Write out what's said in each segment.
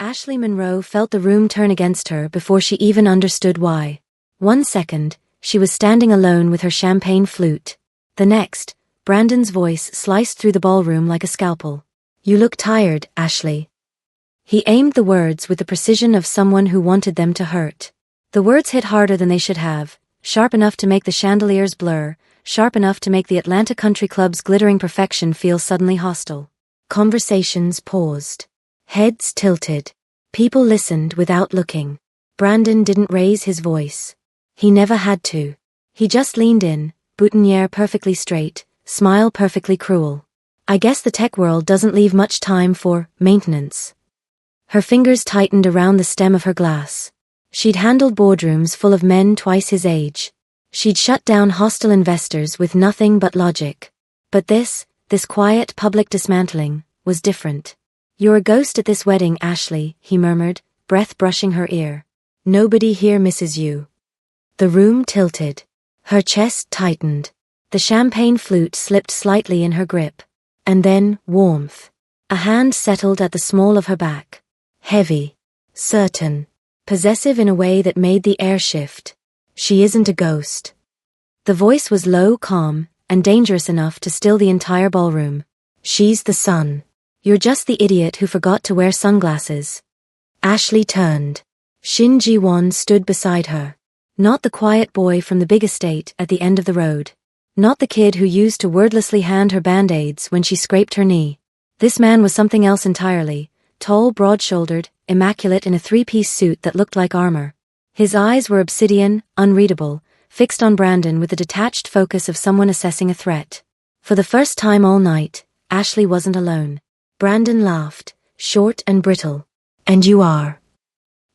Ashley Monroe felt the room turn against her before she even understood why. 1 second, she was standing alone with her champagne flute. The next, Brandon's voice sliced through the ballroom like a scalpel. "You look tired, Ashley." He aimed the words with the precision of someone who wanted them to hurt. The words hit harder than they should have, sharp enough to make the chandeliers blur, sharp enough to make the Atlanta Country Club's glittering perfection feel suddenly hostile. Conversations paused. Heads tilted. People listened without looking. Brandon didn't raise his voice. He never had to. He just leaned in, boutonniere perfectly straight, smile perfectly cruel. "I guess the tech world doesn't leave much time for maintenance." Her fingers tightened around the stem of her glass. She'd handled boardrooms full of men twice his age. She'd shut down hostile investors with nothing but logic. But this quiet public dismantling, was different. "You're a ghost at this wedding, Ashley," he murmured, breath brushing her ear. "Nobody here misses you." The room tilted. Her chest tightened. The champagne flute slipped slightly in her grip. And then, warmth. A hand settled at the small of her back. Heavy. Certain. Possessive in a way that made the air shift. "She isn't a ghost." The voice was low, calm, and dangerous enough to still the entire ballroom. "She's the sun. You're just the idiot who forgot to wear sunglasses." Ashley turned. Shin Ji-won stood beside her. Not the quiet boy from the big estate at the end of the road. Not the kid who used to wordlessly hand her band-aids when she scraped her knee. This man was something else entirely. Tall, broad-shouldered, immaculate in a three-piece suit that looked like armor. His eyes were obsidian, unreadable, fixed on Brandon with the detached focus of someone assessing a threat. For the first time all night, Ashley wasn't alone. Brandon laughed, short and brittle. "And you are."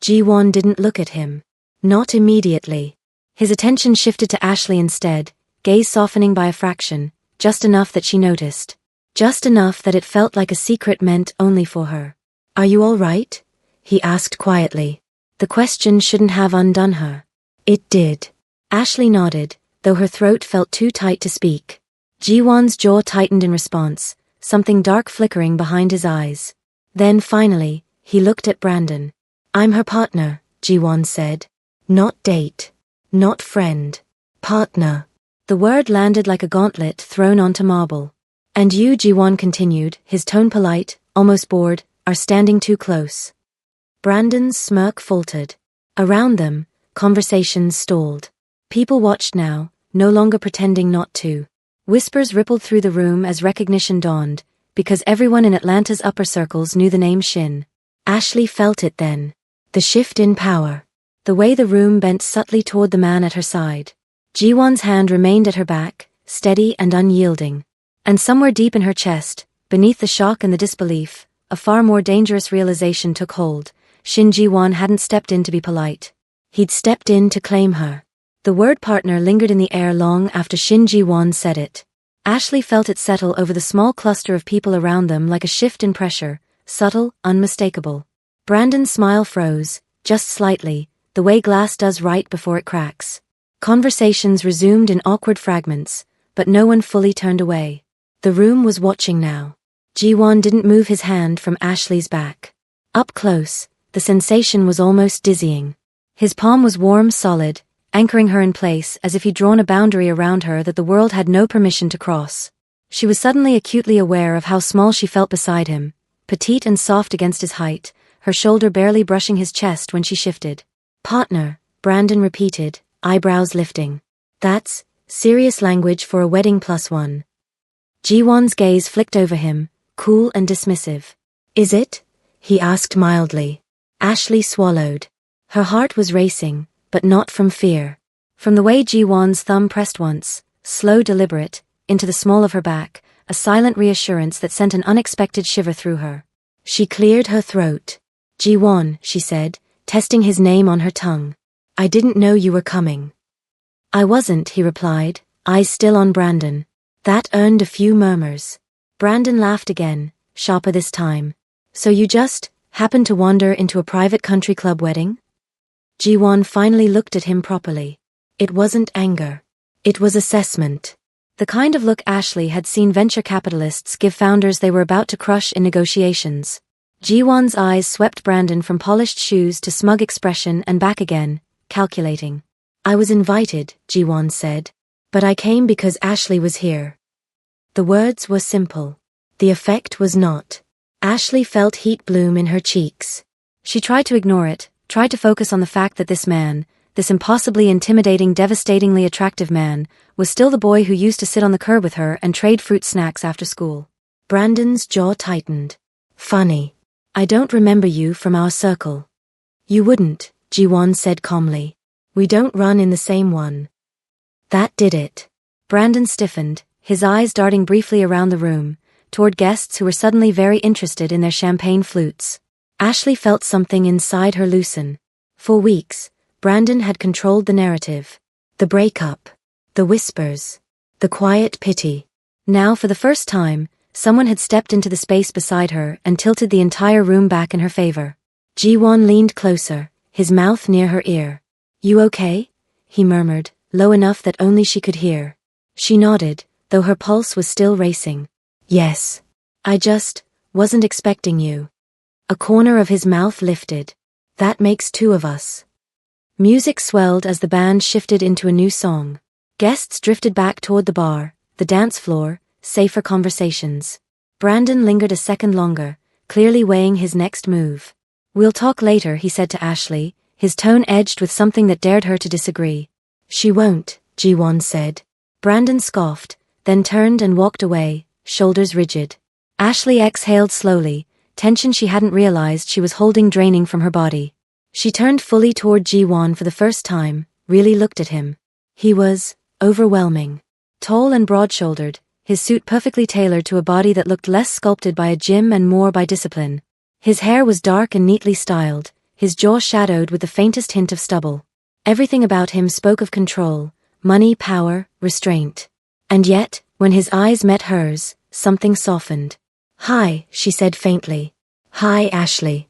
Ji-won didn't look at him. Not immediately. His attention shifted to Ashley instead, gaze softening by a fraction, just enough that she noticed. Just enough that it felt like a secret meant only for her. "Are you all right?" he asked quietly. The question shouldn't have undone her. It did. Ashley nodded, though her throat felt too tight to speak. Ji-won's jaw tightened in response, something dark flickering behind his eyes. Then finally, he looked at Brandon. "I'm her partner," Ji-won said. "Not date. Not friend. Partner." The word landed like a gauntlet thrown onto marble. "And you," Ji-won continued, his tone polite, almost bored, "are standing too close." Brandon's smirk faltered. Around them, conversations stalled. People watched now, no longer pretending not to. Whispers rippled through the room as recognition dawned, because everyone in Atlanta's upper circles knew the name Shin. Ashley felt it then. The shift in power. The way the room bent subtly toward the man at her side. Ji-won's hand remained at her back, steady and unyielding. And somewhere deep in her chest, beneath the shock and the disbelief, a far more dangerous realization took hold. Shin Ji-won hadn't stepped in to be polite. He'd stepped in to claim her. The word partner lingered in the air long after Shin Ji-won said it. Ashley felt it settle over the small cluster of people around them like a shift in pressure, subtle, unmistakable. Brandon's smile froze, just slightly, the way glass does right before it cracks. Conversations resumed in awkward fragments, but no one fully turned away. The room was watching now. Ji-won didn't move his hand from Ashley's back. Up close, the sensation was almost dizzying. His palm was warm, solid, anchoring her in place as if he'd drawn a boundary around her that the world had no permission to cross. She was suddenly acutely aware of how small she felt beside him, petite and soft against his height, her shoulder barely brushing his chest when she shifted. "Partner," Brandon repeated, eyebrows lifting. "That's serious language for a wedding +1. Ji-won's gaze flicked over him, cool and dismissive. "Is it?" he asked mildly. Ashley swallowed. Her heart was racing, but not from fear. From the way Ji-won's thumb pressed once, slow, deliberate, into the small of her back, a silent reassurance that sent an unexpected shiver through her. She cleared her throat. "Ji-won," she said, testing his name on her tongue. "I didn't know you were coming." "I wasn't," he replied, eyes still on Brandon. That earned a few murmurs. Brandon laughed again, sharper this time. "So you just happened to wander into a private country club wedding?" Ji-won finally looked at him properly. It wasn't anger. It was assessment. The kind of look Ashley had seen venture capitalists give founders they were about to crush in negotiations. Ji-won's eyes swept Brandon from polished shoes to smug expression and back again, calculating. I was invited, Ji-won said. But I came because Ashley was here. The words were simple. The effect was not. Ashley felt heat bloom in her cheeks. She tried to ignore it, tried to focus on the fact that this man, this impossibly intimidating, devastatingly attractive man, was still the boy who used to sit on the curb with her and trade fruit snacks after school. Brandon's jaw tightened. Funny. I don't remember you from our circle. You wouldn't, Ji-won said calmly. We don't run in the same one. That did it. Brandon stiffened, his eyes darting briefly around the room, toward guests who were suddenly very interested in their champagne flutes. Ashley felt something inside her loosen. For weeks, Brandon had controlled the narrative. The breakup. The whispers. The quiet pity. Now, for the first time, someone had stepped into the space beside her and tilted the entire room back in her favor. Ji-won leaned closer, his mouth near her ear. You okay? He murmured, low enough that only she could hear. She nodded, though her pulse was still racing. Yes. I just wasn't expecting you. A corner of his mouth lifted. That makes two of us. Music swelled as the band shifted into a new song. Guests drifted back toward the bar, the dance floor, safe for conversations. Brandon lingered a second longer, clearly weighing his next move. We'll talk later, he said to Ashley, his tone edged with something that dared her to disagree. She won't, Ji-won said. Brandon scoffed, then turned and walked away, shoulders rigid. Ashley exhaled slowly, tension she hadn't realized she was holding draining from her body. She turned fully toward Ji-won for the first time, really looked at him. He was overwhelming. Tall and broad-shouldered, his suit perfectly tailored to a body that looked less sculpted by a gym and more by discipline. His hair was dark and neatly styled, his jaw shadowed with the faintest hint of stubble. Everything about him spoke of control, money, power, restraint. And yet, when his eyes met hers, something softened. Hi, she said faintly. Hi, Ashley.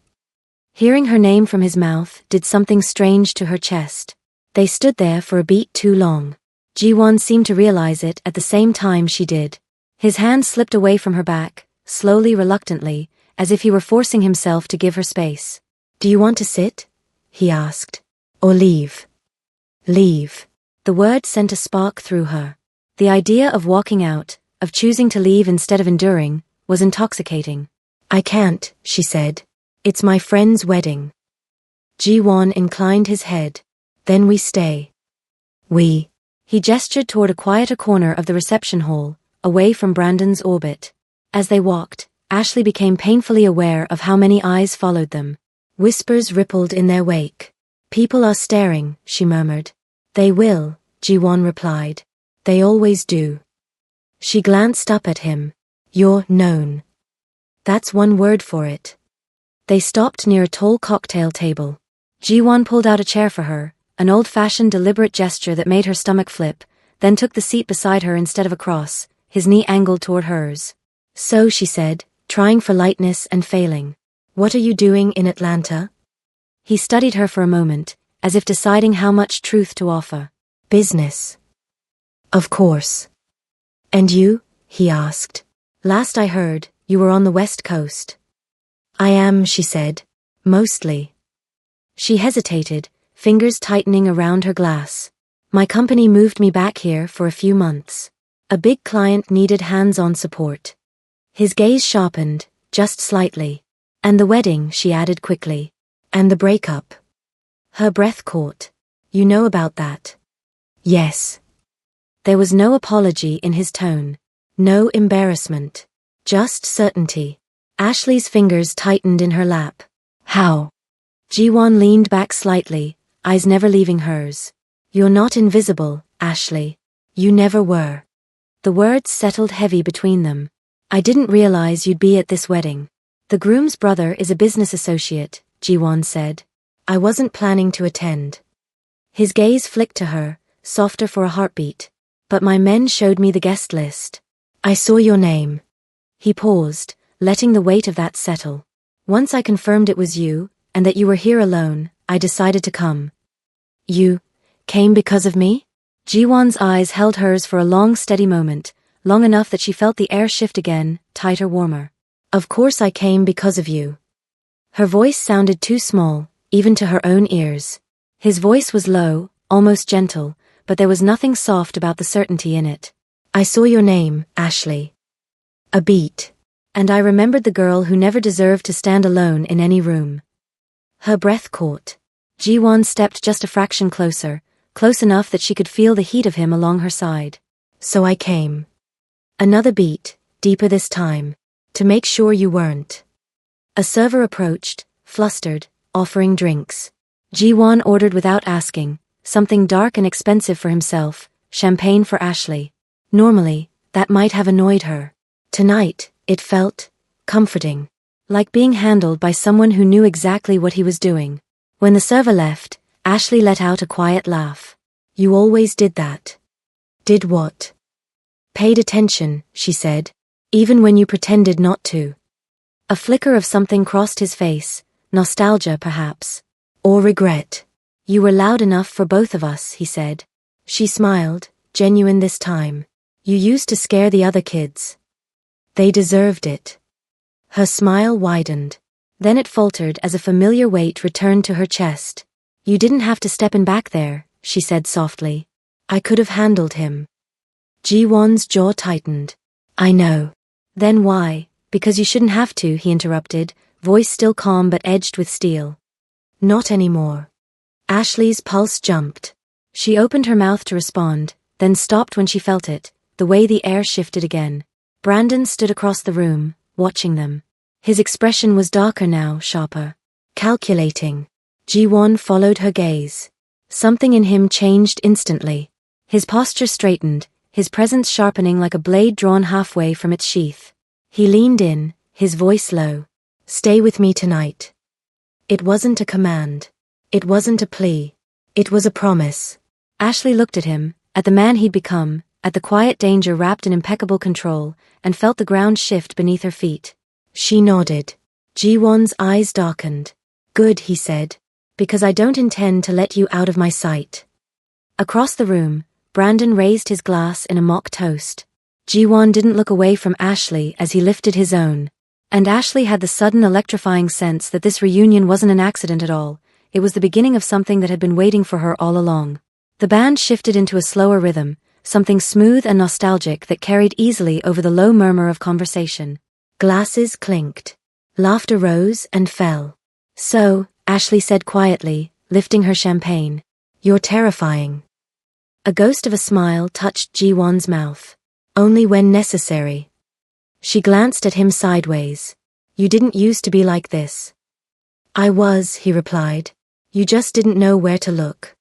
Hearing her name from his mouth did something strange to her chest. They stood there for a beat too long. Ji-won seemed to realize it at the same time she did. His hand slipped away from her back, slowly, reluctantly, as if he were forcing himself to give her space. Do you want to sit? He asked. Or leave? Leave. The word sent a spark through her. The idea of walking out, of choosing to leave instead of enduring, was intoxicating. I can't, she said. It's my friend's wedding. Ji-won inclined his head. Then we stay. We. He gestured toward a quieter corner of the reception hall, away from Brandon's orbit. As they walked, Ashley became painfully aware of how many eyes followed them. Whispers rippled in their wake. People are staring, she murmured. They will, Ji-won replied. They always do. She glanced up at him. You're known. That's one word for it. They stopped near a tall cocktail table. Ji-won pulled out a chair for her, an old-fashioned deliberate gesture that made her stomach flip, then took the seat beside her instead of across, his knee angled toward hers. So, she said, trying for lightness and failing. What are you doing in Atlanta? He studied her for a moment, as if deciding how much truth to offer. Business. Of course. And you? He asked. Last I heard, you were on the West Coast. I am, she said. Mostly. She hesitated, fingers tightening around her glass. My company moved me back here for a few months. A big client needed hands-on support. His gaze sharpened, just slightly. And the wedding, she added quickly. And the breakup. Her breath caught. You know about that? Yes. There was no apology in his tone. No embarrassment. Just certainty. Ashley's fingers tightened in her lap. How? Ji-won leaned back slightly, eyes never leaving hers. You're not invisible, Ashley. You never were. The words settled heavy between them. I didn't realize you'd be at this wedding. The groom's brother is a business associate, Ji-won said. I wasn't planning to attend. His gaze flicked to her, softer for a heartbeat. But my men showed me the guest list. I saw your name. He paused, letting the weight of that settle. Once I confirmed it was you, and that you were here alone, I decided to come. You came because of me? Ji-won's eyes held hers for a long, steady moment, long enough that she felt the air shift again, tighter, warmer. Of course I came because of you. Her voice sounded too small, even to her own ears. His voice was low, almost gentle, but there was nothing soft about the certainty in it. I saw your name, Ashley. A beat. And I remembered the girl who never deserved to stand alone in any room. Her breath caught. Ji-won stepped just a fraction closer, close enough that she could feel the heat of him along her side. So I came. Another beat, deeper this time, to make sure you weren't. A server approached, flustered, offering drinks. Ji-won ordered without asking, something dark and expensive for himself, champagne for Ashley. Normally, that might have annoyed her. Tonight, it felt comforting, like being handled by someone who knew exactly what he was doing. When the server left, Ashley let out a quiet laugh. You always did that. Did what? Paid attention, she said, even when you pretended not to. A flicker of something crossed his face, nostalgia perhaps. Or regret. You were loud enough for both of us, he said. She smiled, genuine this time. You used to scare the other kids. They deserved it. Her smile widened. Then it faltered as a familiar weight returned to her chest. You didn't have to step in back there, she said softly. I could have handled him. Ji-won's jaw tightened. I know. Then why? Because you shouldn't have to, he interrupted, voice still calm but edged with steel. Not anymore. Ashley's pulse jumped. She opened her mouth to respond, then stopped when she felt it, the way the air shifted again. Brandon stood across the room, watching them. His expression was darker now, sharper. Calculating. Ji-won followed her gaze. Something in him changed instantly. His posture straightened, his presence sharpening like a blade drawn halfway from its sheath. He leaned in, his voice low. Stay with me tonight. It wasn't a command. It wasn't a plea. It was a promise. Ashley looked at him, at the man he'd become, at the quiet danger wrapped in impeccable control, and felt the ground shift beneath her feet. She nodded. Ji-won's eyes darkened. Good, he said. Because I don't intend to let you out of my sight. Across the room, Brandon raised his glass in a mock toast. Ji-won didn't look away from Ashley as he lifted his own. And Ashley had the sudden electrifying sense that this reunion wasn't an accident at all. It was the beginning of something that had been waiting for her all along. The band shifted into a slower rhythm, something smooth and nostalgic that carried easily over the low murmur of conversation. Glasses clinked. Laughter rose and fell. So, Ashley said quietly, lifting her champagne. You're terrifying. A ghost of a smile touched Ji-won's mouth. Only when necessary. She glanced at him sideways. You didn't used to be like this. I was, he replied. You just didn't know where to look.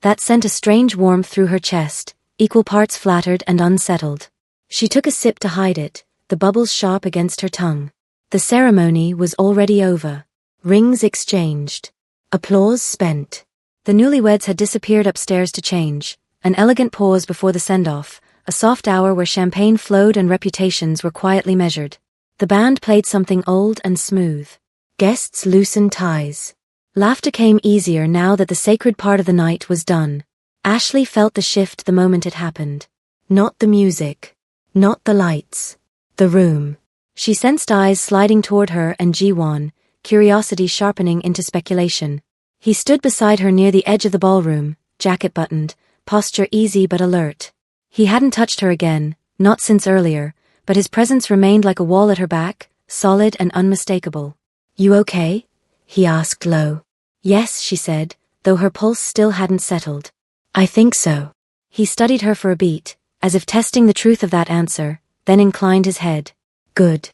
That sent a strange warmth through her chest, equal parts flattered and unsettled. She took a sip to hide it, the bubbles sharp against her tongue. The ceremony was already over. Rings exchanged. Applause spent. The newlyweds had disappeared upstairs to change, an elegant pause before the send-off, a soft hour where champagne flowed and reputations were quietly measured. The band played something old and smooth. Guests loosened ties. Laughter came easier now that the sacred part of the night was done. Ashley felt the shift the moment it happened. Not the music. Not the lights. The room. She sensed eyes sliding toward her and Ji-won, curiosity sharpening into speculation. He stood beside her near the edge of the ballroom, jacket buttoned, posture easy but alert. He hadn't touched her again, not since earlier, but his presence remained like a wall at her back, solid and unmistakable. You okay? He asked low. Yes, she said, though her pulse still hadn't settled. I think so. He studied her for a beat, as if testing the truth of that answer, then inclined his head. Good.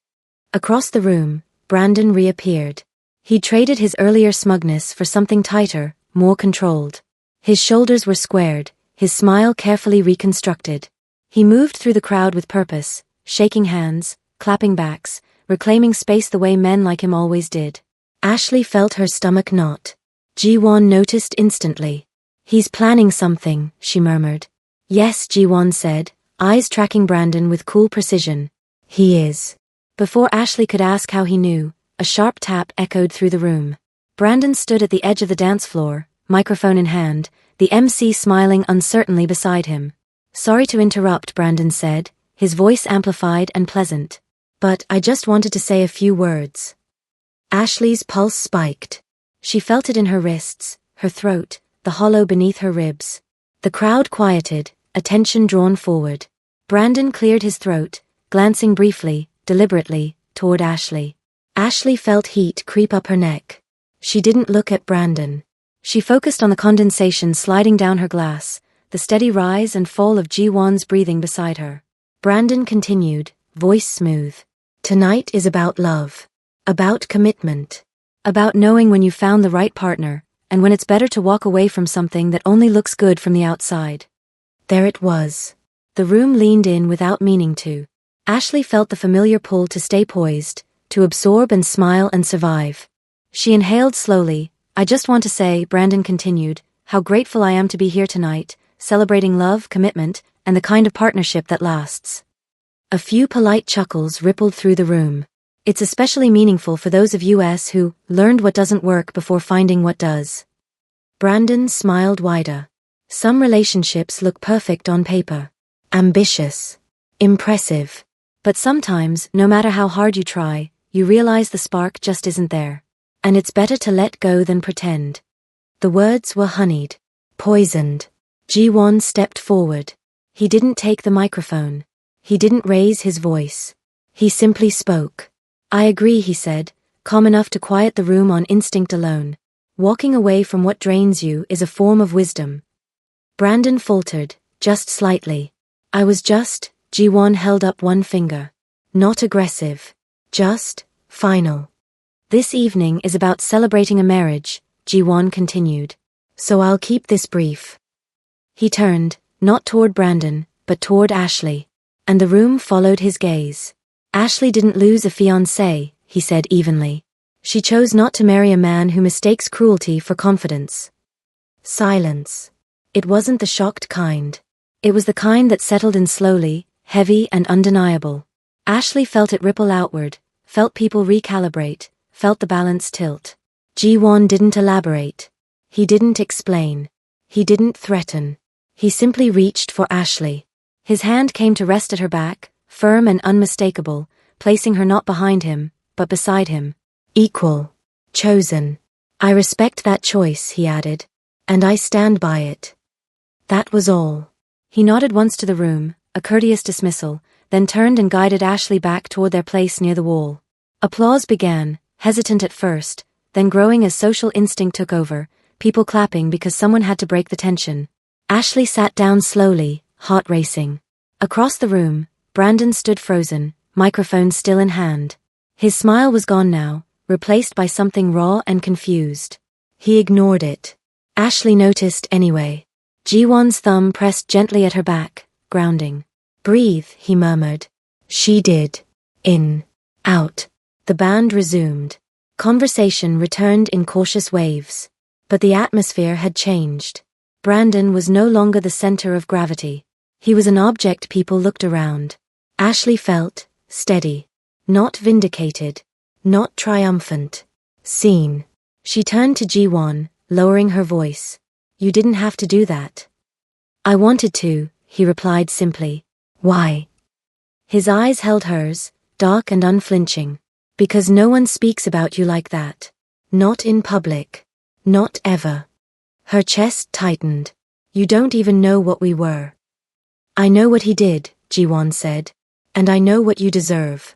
Across the room, Brandon reappeared. He'd traded his earlier smugness for something tighter, more controlled. His shoulders were squared, his smile carefully reconstructed. He moved through the crowd with purpose, shaking hands, clapping backs, reclaiming space the way men like him always did. Ashley felt her stomach knot. Ji-won noticed instantly. He's planning something, she murmured. Yes, Ji-won said, eyes tracking Brandon with cool precision. He is. Before Ashley could ask how he knew, a sharp tap echoed through the room. Brandon stood at the edge of the dance floor, microphone in hand, the MC smiling uncertainly beside him. Sorry to interrupt, Brandon said, his voice amplified and pleasant. But I just wanted to say a few words. Ashley's pulse spiked. She felt it in her wrists, her throat, the hollow beneath her ribs. The crowd quieted, attention drawn forward. Brandon cleared his throat, glancing briefly, deliberately, toward Ashley. Ashley felt heat creep up her neck. She didn't look at Brandon. She focused on the condensation sliding down her glass, the steady rise and fall of Ji-won's breathing beside her. Brandon continued, voice smooth. Tonight is about love. About commitment. About knowing when you've found the right partner, and when it's better to walk away from something that only looks good from the outside. There it was. The room leaned in without meaning to. Ashley felt the familiar pull to stay poised, to absorb and smile and survive. She inhaled slowly. I just want to say, Brandon continued, how grateful I am to be here tonight, celebrating love, commitment, and the kind of partnership that lasts. A few polite chuckles rippled through the room. It's especially meaningful for those of us who learned what doesn't work before finding what does. Brandon smiled wider. Some relationships look perfect on paper. Ambitious. Impressive. But sometimes, no matter how hard you try, you realize the spark just isn't there. And it's better to let go than pretend. The words were honeyed. Poisoned. Ji-won stepped forward. He didn't take the microphone. He didn't raise his voice. He simply spoke. I agree, he said, calm enough to quiet the room on instinct alone. Walking away from what drains you is a form of wisdom. Brandon faltered, just slightly. I was just, Ji-won held up one finger. Not aggressive. Just, final. This evening is about celebrating a marriage, Ji-won continued. So I'll keep this brief. He turned, not toward Brandon, but toward Ashley. And the room followed his gaze. Ashley didn't lose a fiancé, he said evenly. She chose not to marry a man who mistakes cruelty for confidence. Silence. It wasn't the shocked kind. It was the kind that settled in slowly, heavy and undeniable. Ashley felt it ripple outward, felt people recalibrate, felt the balance tilt. Ji-won didn't elaborate. He didn't explain. He didn't threaten. He simply reached for Ashley. His hand came to rest at her back, firm and unmistakable, placing her not behind him, but beside him. Equal. Chosen. I respect that choice, he added. And I stand by it. That was all. He nodded once to the room, a courteous dismissal, then turned and guided Ashley back toward their place near the wall. Applause began, hesitant at first, then growing as social instinct took over, people clapping because someone had to break the tension. Ashley sat down slowly, heart racing. Across the room, Brandon stood frozen, microphone still in hand. His smile was gone now, replaced by something raw and confused. He ignored it. Ashley noticed anyway. Ji-won's thumb pressed gently at her back, grounding. Breathe, he murmured. She did. In. Out. The band resumed. Conversation returned in cautious waves. But the atmosphere had changed. Brandon was no longer the center of gravity. He was an object people looked around. Ashley felt steady. Not vindicated. Not triumphant. Seen. She turned to Ji-won, lowering her voice. You didn't have to do that. I wanted to, he replied simply. Why? His eyes held hers, dark and unflinching. Because no one speaks about you like that. Not in public. Not ever. Her chest tightened. You don't even know what we were. I know what he did, Ji-won said. And I know what you deserve.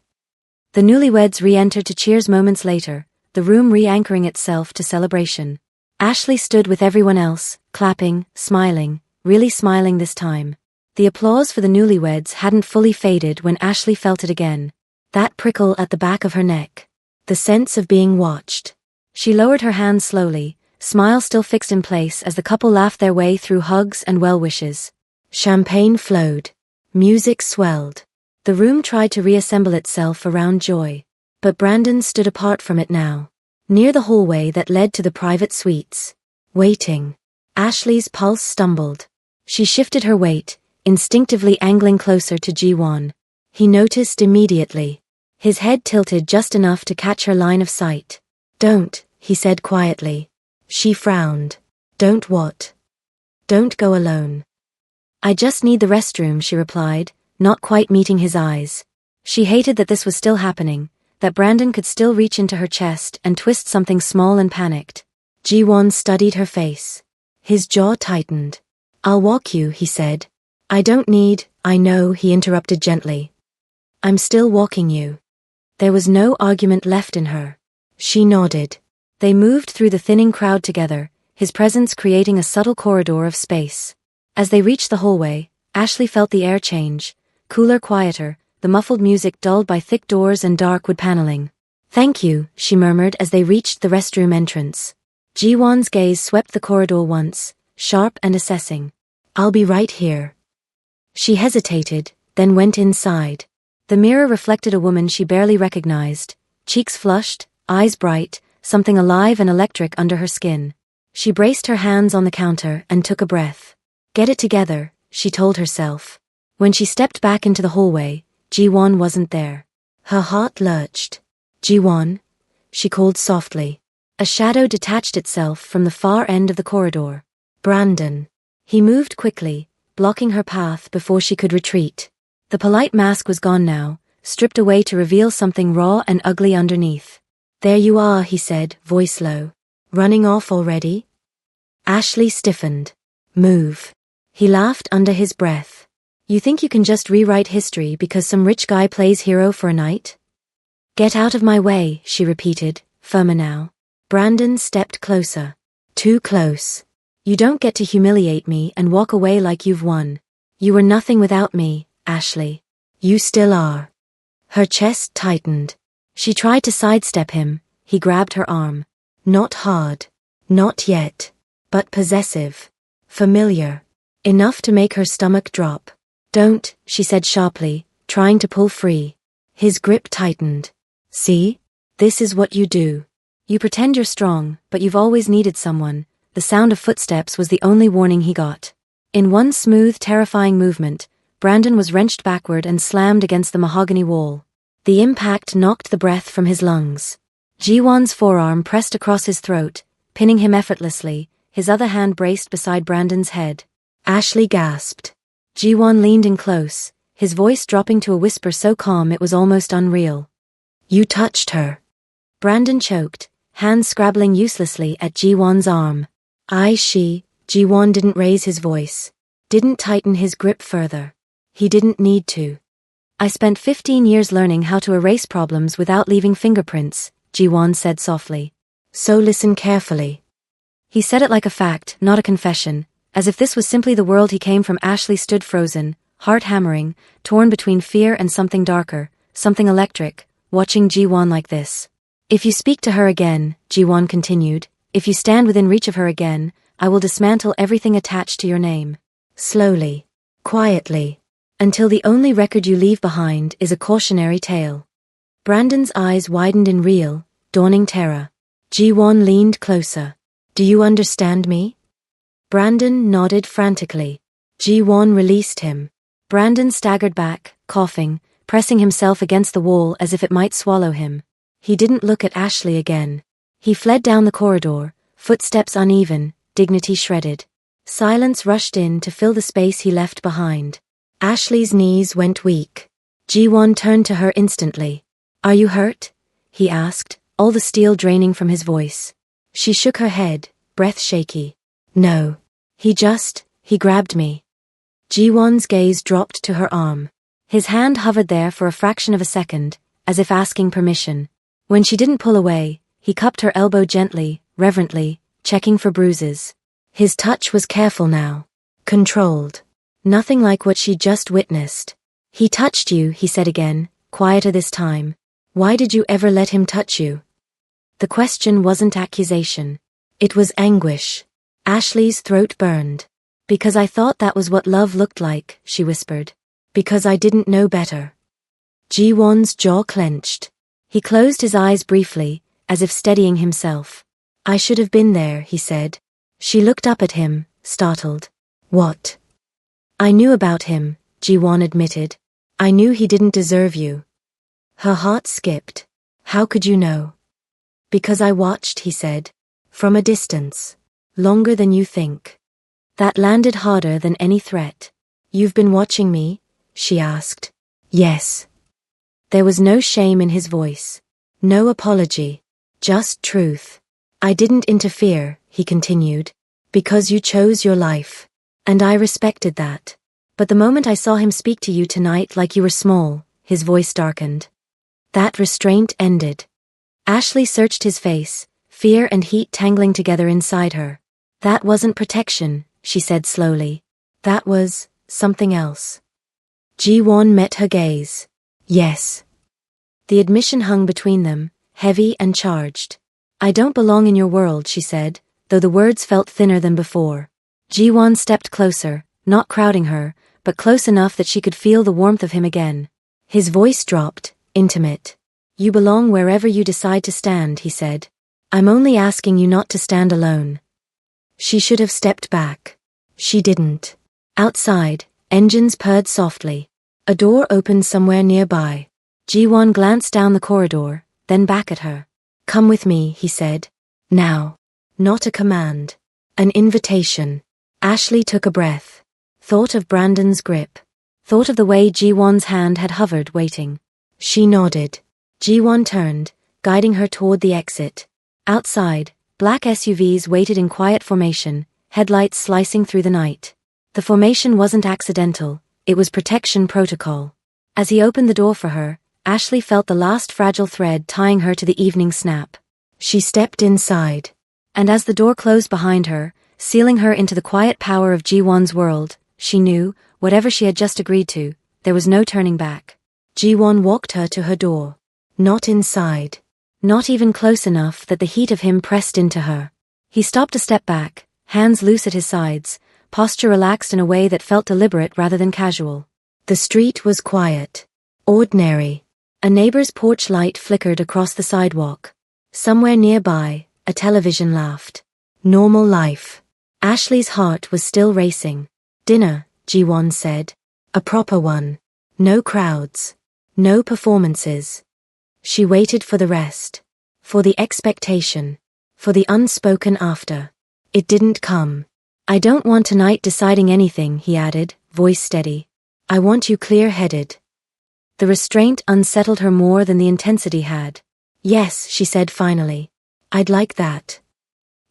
The newlyweds re-entered to cheers moments later, the room re-anchoring itself to celebration. Ashley stood with everyone else, clapping, smiling, really smiling this time. The applause for the newlyweds hadn't fully faded when Ashley felt it again. That prickle at the back of her neck. The sense of being watched. She lowered her hands slowly, smile still fixed in place as the couple laughed their way through hugs and well wishes. Champagne flowed. Music swelled. The room tried to reassemble itself around joy. But Brandon stood apart from it now. Near the hallway that led to the private suites. Waiting. Ashley's pulse stumbled. She shifted her weight, instinctively angling closer to Ji-won. He noticed immediately. His head tilted just enough to catch her line of sight. Don't, he said quietly. She frowned. Don't what? Don't go alone. I just need the restroom, she replied, not quite meeting his eyes. She hated that this was still happening, that Brandon could still reach into her chest and twist something small and panicked. Ji-won studied her face. His jaw tightened. "I'll walk you," he said. "I don't need." "I know," he interrupted gently. "I'm still walking you." There was no argument left in her. She nodded. They moved through the thinning crowd together, his presence creating a subtle corridor of space. As they reached the hallway, Ashley felt the air change, cooler, quieter, the muffled music dulled by thick doors and dark wood paneling. "Thank you," she murmured as they reached the restroom entrance. Ji-won's gaze swept the corridor once, sharp and assessing. "I'll be right here." She hesitated, then went inside. The mirror reflected a woman she barely recognized, cheeks flushed, eyes bright, something alive and electric under her skin. She braced her hands on the counter and took a breath. "Get it together," she told herself. When she stepped back into the hallway, Ji-won wasn't there. Her heart lurched. "Ji-won," she called softly. A shadow detached itself from the far end of the corridor. "Brandon." He moved quickly, blocking her path before she could retreat. The polite mask was gone now, stripped away to reveal something raw and ugly underneath. "There you are," he said, voice low. "Running off already?" Ashley stiffened. "Move." He laughed under his breath. "You think you can just rewrite history because some rich guy plays hero for a night?" "Get out of my way," she repeated, firmer now. Brandon stepped closer. Too close. "You don't get to humiliate me and walk away like you've won. You were nothing without me, Ashley. You still are." Her chest tightened. She tried to sidestep him. He grabbed her arm. Not hard. Not yet. But possessive. Familiar. Enough to make her stomach drop. "Don't," she said sharply, trying to pull free. His grip tightened. "See? This is what you do. You pretend you're strong, but you've always needed someone." The sound of footsteps was the only warning he got. In one smooth, terrifying movement, Brandon was wrenched backward and slammed against the mahogany wall. The impact knocked the breath from his lungs. Ji-won's forearm pressed across his throat, pinning him effortlessly, his other hand braced beside Brandon's head. Ashley gasped. Ji-won leaned in close, his voice dropping to a whisper so calm it was almost unreal. "You touched her." Brandon choked, hands scrabbling uselessly at Ji-won's arm. Ji-won didn't raise his voice, didn't tighten his grip further. He didn't need to. "I spent 15 years learning how to erase problems without leaving fingerprints," Ji-won said softly. "So listen carefully." He said it like a fact, not a confession, as if this was simply the world he came from. Ashley stood frozen, heart hammering, torn between fear and something darker, something electric, watching Ji-won like this. "If you speak to her again," Ji-won continued, "if you stand within reach of her again, I will dismantle everything attached to your name. Slowly. Quietly. Until the only record you leave behind is a cautionary tale." Brandon's eyes widened in real, dawning terror. Ji-won leaned closer. "Do you understand me?" Brandon nodded frantically. Ji-won released him. Brandon staggered back, coughing, pressing himself against the wall as if it might swallow him. He didn't look at Ashley again. He fled down the corridor, footsteps uneven, dignity shredded. Silence rushed in to fill the space he left behind. Ashley's knees went weak. Ji-won turned to her instantly. "Are you hurt?" he asked, all the steel draining from his voice. She shook her head, breath shaky. "No. He grabbed me." Ji-won's gaze dropped to her arm. His hand hovered there for a fraction of a second, as if asking permission. When she didn't pull away, he cupped her elbow gently, reverently, checking for bruises. His touch was careful now. Controlled. Nothing like what she'd just witnessed. "He touched you," he said again, quieter this time. "Why did you ever let him touch you?" The question wasn't accusation. It was anguish. Ashley's throat burned. "Because I thought that was what love looked like," she whispered. "Because I didn't know better." Ji-won's jaw clenched. He closed his eyes briefly, as if steadying himself. "I should have been there," he said. She looked up at him, startled. "What?" "I knew about him," Ji-won admitted. "I knew he didn't deserve you." Her heart skipped. "How could you know?" "Because I watched," he said. "From a distance. Longer than you think." That landed harder than any threat. "You've been watching me?" she asked. "Yes." There was no shame in his voice. No apology. Just truth. I didn't interfere, he continued, because you chose your life. And I respected that. But the moment I saw him speak to you tonight like you were small, his voice darkened. That restraint ended. Ashley searched his face, fear and heat tangling together inside her. That wasn't protection, she said slowly. That was something else. Ji-won met her gaze. Yes. The admission hung between them, heavy and charged. I don't belong in your world, she said, though the words felt thinner than before. Ji-won stepped closer, not crowding her, but close enough that she could feel the warmth of him again. His voice dropped, intimate. You belong wherever you decide to stand, he said. I'm only asking you not to stand alone. She should have stepped back. She didn't. Outside, engines purred softly. A door opened somewhere nearby. Ji-won glanced down the corridor, then back at her. Come with me, he said. Now. Not a command. An invitation. Ashley took a breath. Thought of Brandon's grip. Thought of the way Ji-won's hand had hovered, waiting. She nodded. Ji-won turned, guiding her toward the exit. Outside, black SUVs waited in quiet formation, headlights slicing through the night. The formation wasn't accidental, it was protection protocol. As he opened the door for her, Ashley felt the last fragile thread tying her to the evening snap. She stepped inside. And as the door closed behind her, sealing her into the quiet power of Ji-won's world, she knew, whatever she had just agreed to, there was no turning back. Ji-won walked her to her door. Not inside. Not even close enough that the heat of him pressed into her. He stopped a step back, hands loose at his sides, posture relaxed in a way that felt deliberate rather than casual. The street was quiet. Ordinary. A neighbor's porch light flickered across the sidewalk. Somewhere nearby, a television laughed. Normal life. Ashley's heart was still racing. Dinner, Ji-won said. A proper one. No crowds. No performances. She waited for the rest. For the expectation. For the unspoken after. It didn't come. I don't want tonight deciding anything, he added, voice steady. I want you clear-headed. The restraint unsettled her more than the intensity had. Yes, she said finally. I'd like that.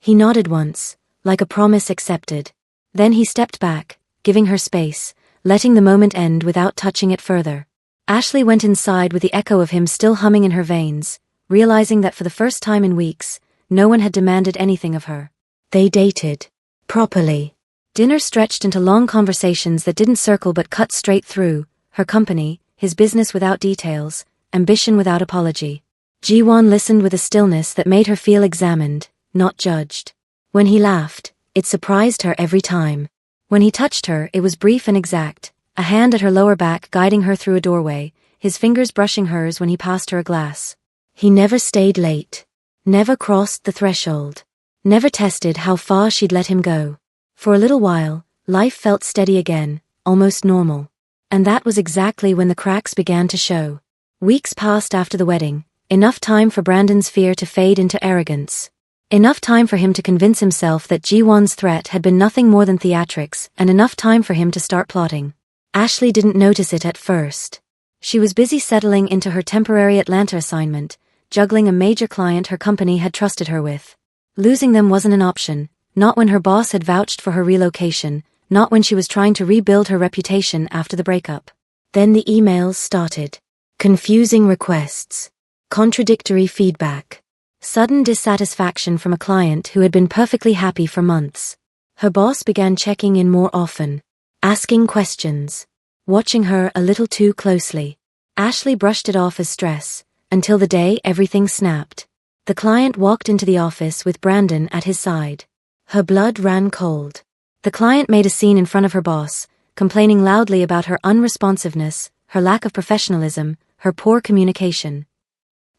He nodded once, like a promise accepted. Then he stepped back, giving her space, letting the moment end without touching it further. Ashley went inside with the echo of him still humming in her veins, realizing that for the first time in weeks, no one had demanded anything of her. They dated. Properly. Dinner stretched into long conversations that didn't circle but cut straight through, her company, his business without details, ambition without apology. Ji-won listened with a stillness that made her feel examined, not judged. When he laughed, it surprised her every time. When he touched her, it was brief and exact, a hand at her lower back guiding her through a doorway, his fingers brushing hers when he passed her a glass. He never stayed late. Never crossed the threshold. Never tested how far she'd let him go. For a little while, life felt steady again, almost normal. And that was exactly when the cracks began to show. Weeks passed after the wedding, enough time for Brandon's fear to fade into arrogance. Enough time for him to convince himself that Ji-won's threat had been nothing more than theatrics, and enough time for him to start plotting. Ashley didn't notice it at first. She was busy settling into her temporary Atlanta assignment, juggling a major client her company had trusted her with. Losing them wasn't an option, not when her boss had vouched for her relocation, not when she was trying to rebuild her reputation after the breakup. Then the emails started. Confusing requests. Contradictory feedback. Sudden dissatisfaction from a client who had been perfectly happy for months. Her boss began checking in more often. Asking questions. Watching her a little too closely. Ashley brushed it off as stress, until the day everything snapped. The client walked into the office with Brandon at his side. Her blood ran cold. The client made a scene in front of her boss, complaining loudly about her unresponsiveness, her lack of professionalism, her poor communication.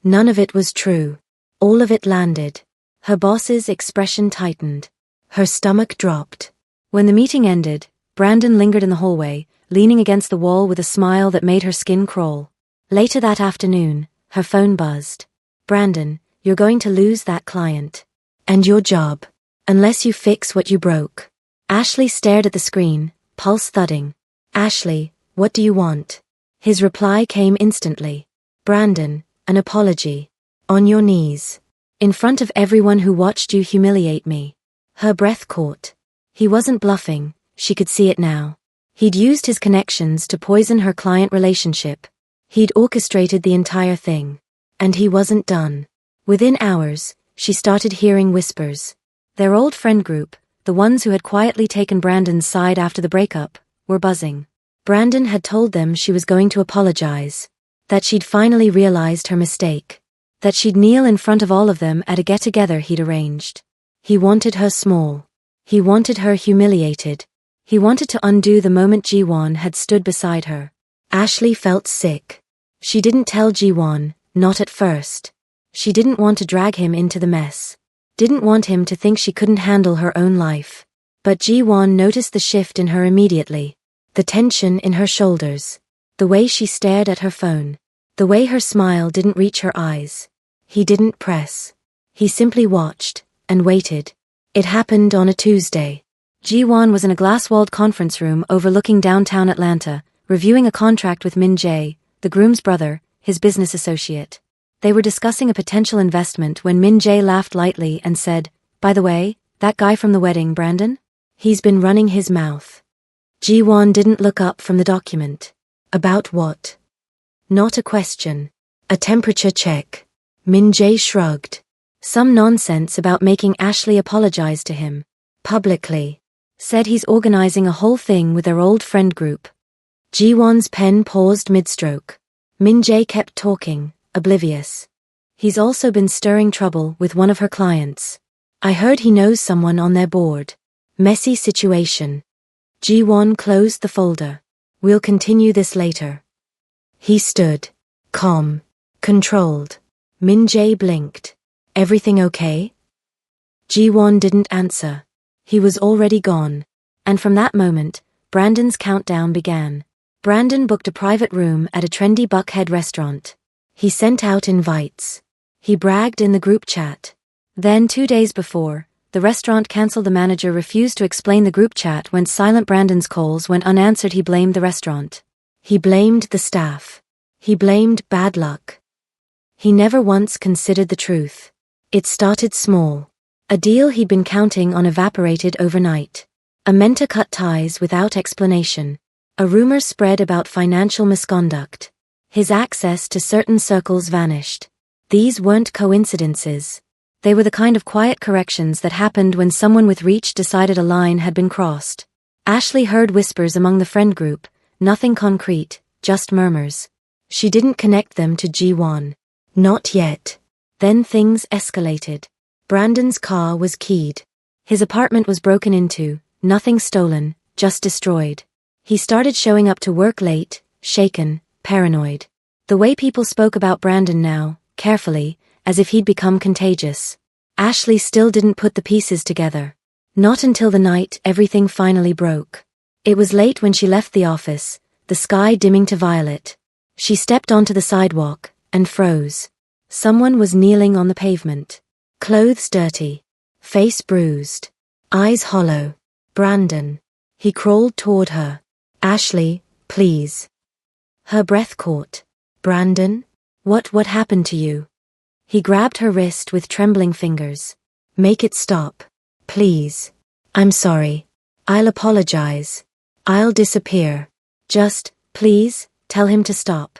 None of it was true. All of it landed. Her boss's expression tightened. Her stomach dropped. When the meeting ended, Brandon lingered in the hallway, leaning against the wall with a smile that made her skin crawl. Later that afternoon, her phone buzzed. Brandon, you're going to lose that client. And your job. Unless you fix what you broke. Ashley stared at the screen, pulse thudding. Ashley, what do you want? His reply came instantly. Brandon, an apology. On your knees. In front of everyone who watched you humiliate me. Her breath caught. He wasn't bluffing, she could see it now. He'd used his connections to poison her client relationship. He'd orchestrated the entire thing. And he wasn't done. Within hours, she started hearing whispers. Their old friend group, the ones who had quietly taken Brandon's side after the breakup, were buzzing. Brandon had told them she was going to apologize. That she'd finally realized her mistake. That she'd kneel in front of all of them at a get-together he'd arranged. He wanted her small. He wanted her humiliated. He wanted to undo the moment Ji-won had stood beside her. Ashley felt sick. She didn't tell Ji-won, not at first. She didn't want to drag him into the mess. Didn't want him to think she couldn't handle her own life. But Ji-won noticed the shift in her immediately. The tension in her shoulders. The way she stared at her phone. The way her smile didn't reach her eyes. He didn't press. He simply watched, and waited. It happened on a Tuesday. Ji-won was in a glass-walled conference room overlooking downtown Atlanta, reviewing a contract with Min Jae, the groom's brother, his business associate. They were discussing a potential investment when Min Jae laughed lightly and said, "By the way, that guy from the wedding, Brandon? He's been running his mouth." Ji-won didn't look up from the document. About what? Not a question. A temperature check. Min Jae shrugged. Some nonsense about making Ashley apologize to him. Publicly. Said he's organizing a whole thing with their old friend group. Ji-won's pen paused mid-stroke. Min Jae kept talking, oblivious. He's also been stirring trouble with one of her clients. I heard he knows someone on their board. Messy situation. Ji-won closed the folder. We'll continue this later. He stood. Calm. Controlled. Min Jae blinked. Everything okay? Ji-won didn't answer. He was already gone. And from that moment, Brandon's countdown began. Brandon booked a private room at a trendy Buckhead restaurant. He sent out invites. He bragged in the group chat. Then 2 days before, the restaurant canceled. The manager refused to explain. The group chat went silent. Brandon's calls went unanswered. He blamed the restaurant. He blamed the staff. He blamed bad luck. He never once considered the truth. It started small. A deal he'd been counting on evaporated overnight. A mentor cut ties without explanation. A rumor spread about financial misconduct. His access to certain circles vanished. These weren't coincidences. They were the kind of quiet corrections that happened when someone with reach decided a line had been crossed. Ashley heard whispers among the friend group, nothing concrete, just murmurs. She didn't connect them to Ji-won. Not yet. Then things escalated. Brandon's car was keyed. His apartment was broken into, nothing stolen, just destroyed. He started showing up to work late, shaken, paranoid. The way people spoke about Brandon now, carefully, as if he'd become contagious. Ashley still didn't put the pieces together. Not until the night everything finally broke. It was late when she left the office, the sky dimming to violet. She stepped onto the sidewalk, and froze. Someone was kneeling on the pavement. Clothes dirty. Face bruised. Eyes hollow. Brandon. He crawled toward her. Ashley, please. Her breath caught. Brandon? What happened to you? He grabbed her wrist with trembling fingers. Make it stop. Please. I'm sorry. I'll apologize. I'll disappear. Just, please, tell him to stop.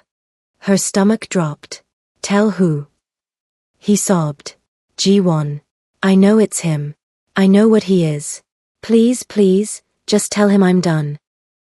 Her stomach dropped. Tell who? He sobbed. Ji-won. I know it's him. I know what he is. Please, just tell him I'm done.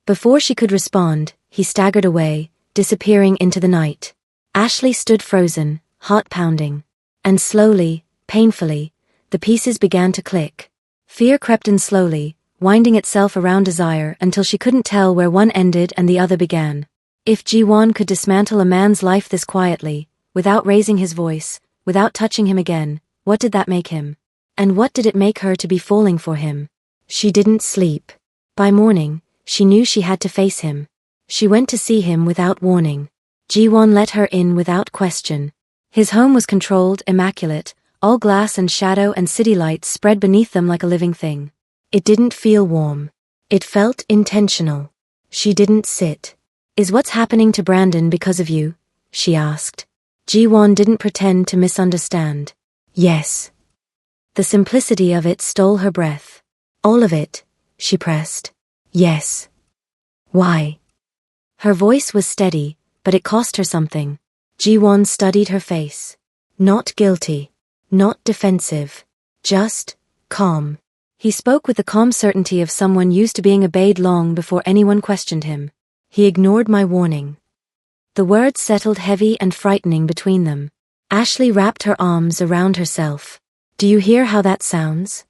Before she could respond, he staggered away, disappearing into the night. Ashley stood frozen, heart pounding. And slowly, painfully, the pieces began to click. Fear crept in slowly, winding itself around desire until she couldn't tell where one ended and the other began. If Ji-won could dismantle a man's life this quietly, without raising his voice, without touching him again, what did that make him? And what did it make her to be falling for him? She didn't sleep. By morning, she knew she had to face him. She went to see him without warning. Ji-won let her in without question. His home was controlled, immaculate, all glass and shadow and city lights spread beneath them like a living thing. It didn't feel warm. It felt intentional. She didn't sit. Is what's happening to Brandon because of you? She asked. Ji-won didn't pretend to misunderstand. Yes. The simplicity of it stole her breath. All of it, she pressed. Yes. Why? Her voice was steady, but it cost her something. Ji-won studied her face. Not guilty. Not defensive. Just calm. He spoke with the calm certainty of someone used to being obeyed long before anyone questioned him. He ignored my warning. The words settled heavy and frightening between them. Ashley wrapped her arms around herself. Do you hear how that sounds?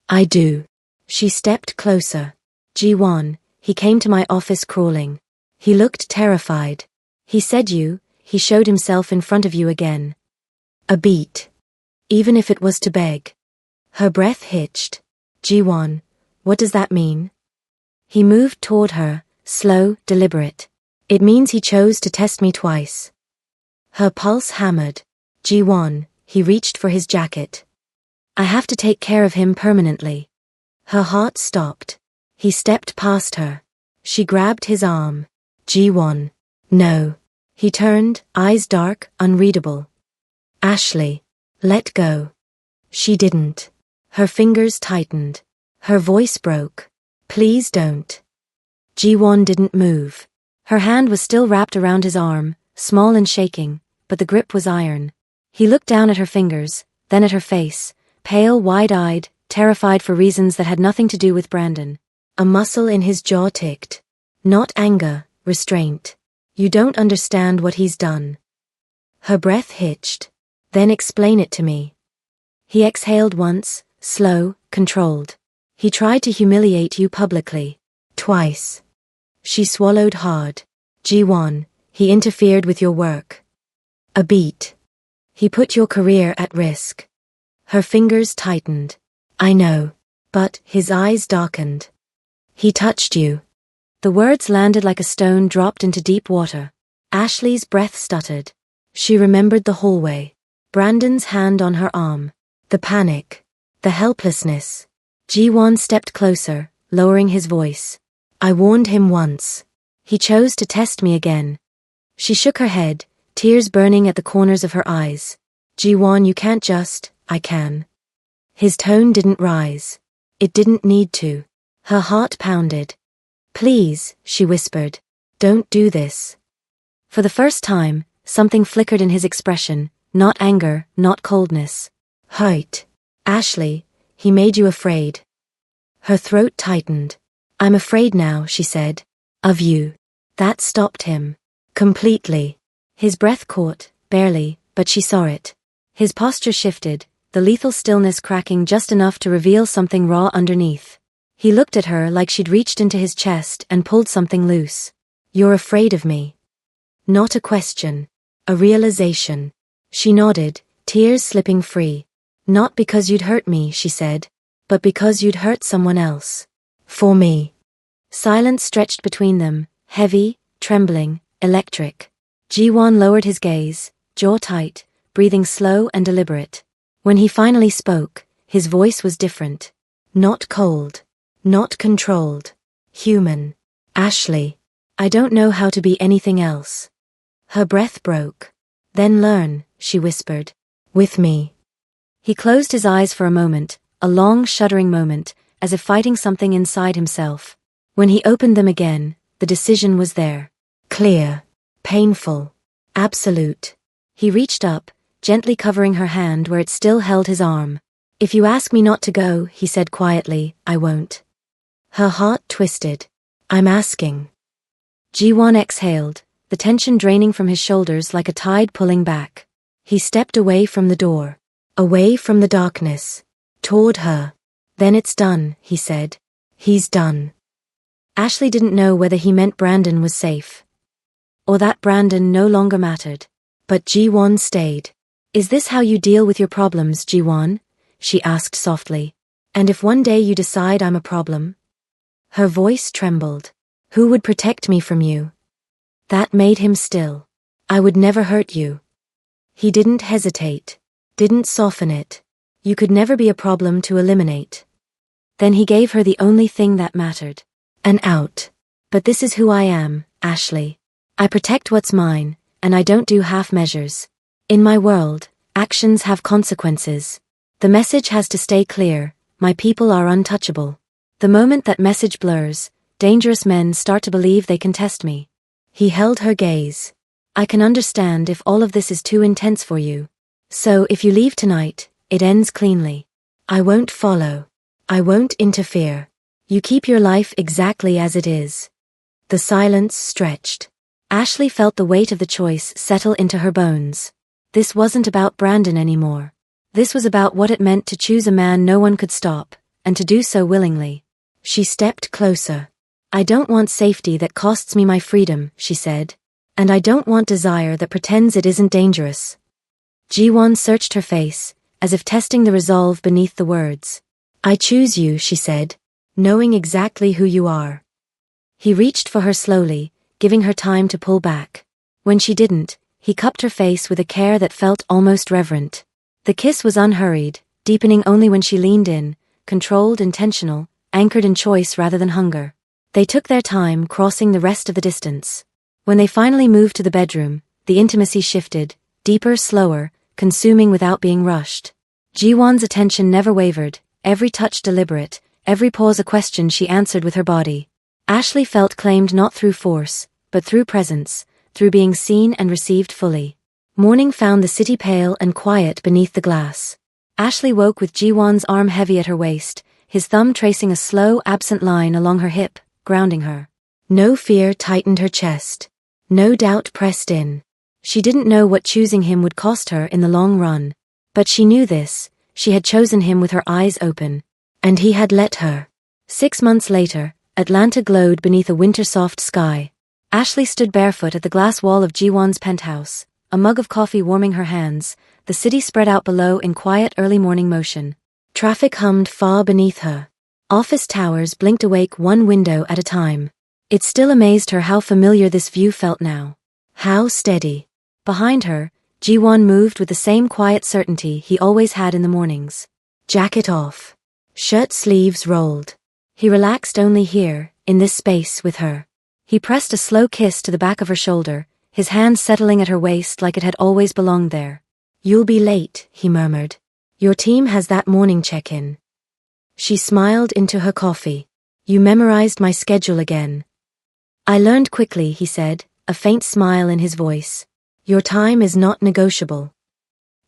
I do. She stepped closer. Ji-won, he came to my office crawling. He looked terrified. He said he showed himself in front of you again. A beat. Even if it was to beg. Her breath hitched. Ji-won, what does that mean? He moved toward her, slow, deliberate. It means he chose to test me twice. Her pulse hammered. Ji-won, he reached for his jacket. I have to take care of him permanently. Her heart stopped. He stepped past her. She grabbed his arm. Ji-won. No. He turned, eyes dark, unreadable. Ashley. Let go. She didn't. Her fingers tightened. Her voice broke. Please don't. Ji-won didn't move. Her hand was still wrapped around his arm, small and shaking, but the grip was iron. He looked down at her fingers, then at her face, pale, wide-eyed, terrified for reasons that had nothing to do with Brandon. A muscle in his jaw ticked. Not anger, restraint. You don't understand what he's done. Her breath hitched. Then explain it to me. He exhaled once, slow, controlled. He tried to humiliate you publicly. Twice. She swallowed hard. Ji-won, he interfered with your work. A beat. He put your career at risk. Her fingers tightened. I know. But his eyes darkened. He touched you. The words landed like a stone dropped into deep water. Ashley's breath stuttered. She remembered the hallway. Brandon's hand on her arm. The panic. The helplessness. Ji-won stepped closer, lowering his voice. I warned him once. He chose to test me again. She shook her head, tears burning at the corners of her eyes. Ji-won, you can't just, I can. His tone didn't rise. It didn't need to. Her heart pounded. Please, she whispered. Don't do this. For the first time, something flickered in his expression, not anger, not coldness. Hurt. Ashley, he made you afraid. Her throat tightened. I'm afraid now, she said. Of you. That stopped him. Completely. His breath caught, barely, but she saw it. His posture shifted, the lethal stillness cracking just enough to reveal something raw underneath. He looked at her like she'd reached into his chest and pulled something loose. You're afraid of me. Not a question. A realization. She nodded, tears slipping free. Not because you'd hurt me, she said, but because you'd hurt someone else. For me. Silence stretched between them, heavy, trembling, electric. Ji-won lowered his gaze, jaw tight, breathing slow and deliberate. When he finally spoke, his voice was different. Not cold. Not controlled. Human. Ashley. I don't know how to be anything else. Her breath broke. Then learn, she whispered. With me. He closed his eyes for a moment, a long, shuddering moment, as if fighting something inside himself. When he opened them again, the decision was there. Clear. Painful. Absolute. He reached up, gently covering her hand where it still held his arm. If you ask me not to go, he said quietly, I won't. Her heart twisted. I'm asking. Ji-won exhaled, the tension draining from his shoulders like a tide pulling back. He stepped away from the door. Away from the darkness. Toward her. Then it's done, he said. He's done. Ashley didn't know whether he meant Brandon was safe. Or that Brandon no longer mattered. But Ji-won stayed. Is this how you deal with your problems, Ji-won? She asked softly. And if one day you decide I'm a problem? Her voice trembled. Who would protect me from you? That made him still. I would never hurt you. He didn't hesitate. Didn't soften it. You could never be a problem to eliminate. Then he gave her the only thing that mattered. An out. But this is who I am, Ashley. I protect what's mine, and I don't do half measures. In my world, actions have consequences. The message has to stay clear, my people are untouchable. The moment that message blurs, dangerous men start to believe they can test me. He held her gaze. I can understand if all of this is too intense for you. So if you leave tonight, it ends cleanly. I won't follow. I won't interfere. You keep your life exactly as it is. The silence stretched. Ashley felt the weight of the choice settle into her bones. This wasn't about Brandon anymore. This was about what it meant to choose a man no one could stop, and to do so willingly. She stepped closer. I don't want safety that costs me my freedom, she said. And I don't want desire that pretends it isn't dangerous. Ji-won searched her face, as if testing the resolve beneath the words. I choose you, she said, knowing exactly who you are. He reached for her slowly, giving her time to pull back. When she didn't, he cupped her face with a care that felt almost reverent. The kiss was unhurried, deepening only when she leaned in, controlled, intentional, anchored in choice rather than hunger. They took their time, crossing the rest of the distance. When they finally moved to the bedroom, the intimacy shifted, deeper, slower, consuming without being rushed. Ji-won's attention never wavered, every touch deliberate, every pause a question she answered with her body. Ashley felt claimed not through force, but through presence, through being seen and received fully. Morning found the city pale and quiet beneath the glass. Ashley woke with Ji-won's arm heavy at her waist, his thumb tracing a slow, absent line along her hip, grounding her. No fear tightened her chest. No doubt pressed in. She didn't know what choosing him would cost her in the long run. But she knew this, she had chosen him with her eyes open. And he had let her. 6 months later, Atlanta glowed beneath a winter-soft sky. Ashley stood barefoot at the glass wall of Ji-won's penthouse, a mug of coffee warming her hands, the city spread out below in quiet early morning motion. Traffic hummed far beneath her. Office towers blinked awake one window at a time. It still amazed her how familiar this view felt now. How steady. Behind her, Ji-won moved with the same quiet certainty he always had in the mornings. Jacket off. Shirt sleeves rolled. He relaxed only here, in this space with her. He pressed a slow kiss to the back of her shoulder, his hand settling at her waist like it had always belonged there. You'll be late, he murmured. Your team has that morning check-in. She smiled into her coffee. You memorized my schedule again. I learned quickly, he said, a faint smile in his voice. Your time is not negotiable.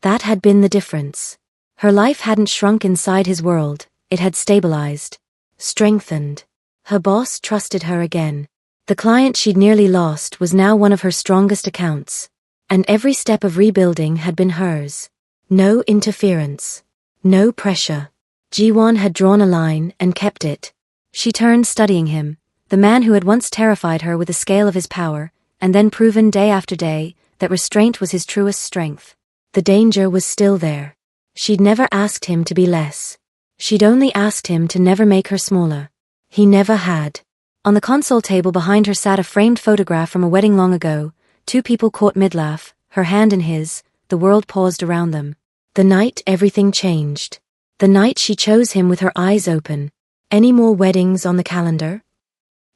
That had been the difference. Her life hadn't shrunk inside his world, it had stabilized. Strengthened. Her boss trusted her again. The client she'd nearly lost was now one of her strongest accounts. And every step of rebuilding had been hers. No interference. No pressure. Ji-won had drawn a line and kept it. She turned, studying him. The man who had once terrified her with the scale of his power, and then proven day after day that restraint was his truest strength. The danger was still there. She'd never asked him to be less. She'd only asked him to never make her smaller. He never had. On the console table behind her sat a framed photograph from a wedding long ago, 2 people caught mid-laugh, her hand in his, the world paused around them. The night everything changed. The night she chose him with her eyes open. Any more weddings on the calendar?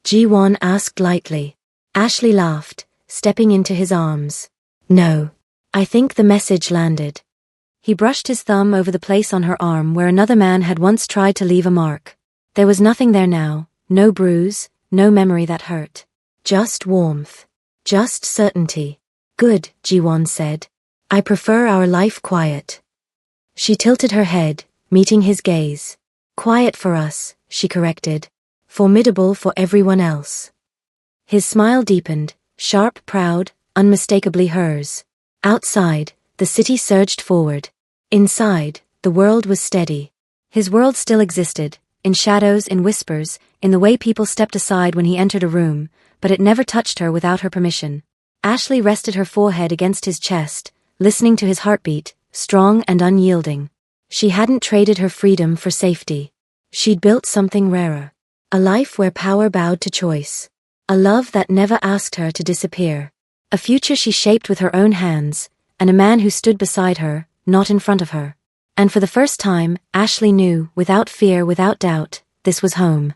Ji-won asked lightly. Ashley laughed, stepping into his arms. No. I think the message landed. He brushed his thumb over the place on her arm where another man had once tried to leave a mark. There was nothing there now, no bruise, no memory that hurt. Just warmth. Just certainty. Good, Ji-won said. I prefer our life quiet. She tilted her head, meeting his gaze. Quiet for us, she corrected. Formidable for everyone else. His smile deepened, sharp, proud, unmistakably hers. Outside, the city surged forward. Inside, the world was steady. His world still existed, in shadows, in whispers, in the way people stepped aside when he entered a room, but it never touched her without her permission. Ashley rested her forehead against his chest, listening to his heartbeat, strong and unyielding. She hadn't traded her freedom for safety. She'd built something rarer. A life where power bowed to choice. A love that never asked her to disappear. A future she shaped with her own hands, and a man who stood beside her, not in front of her. And for the first time, Ashley knew, without fear, without doubt, this was home.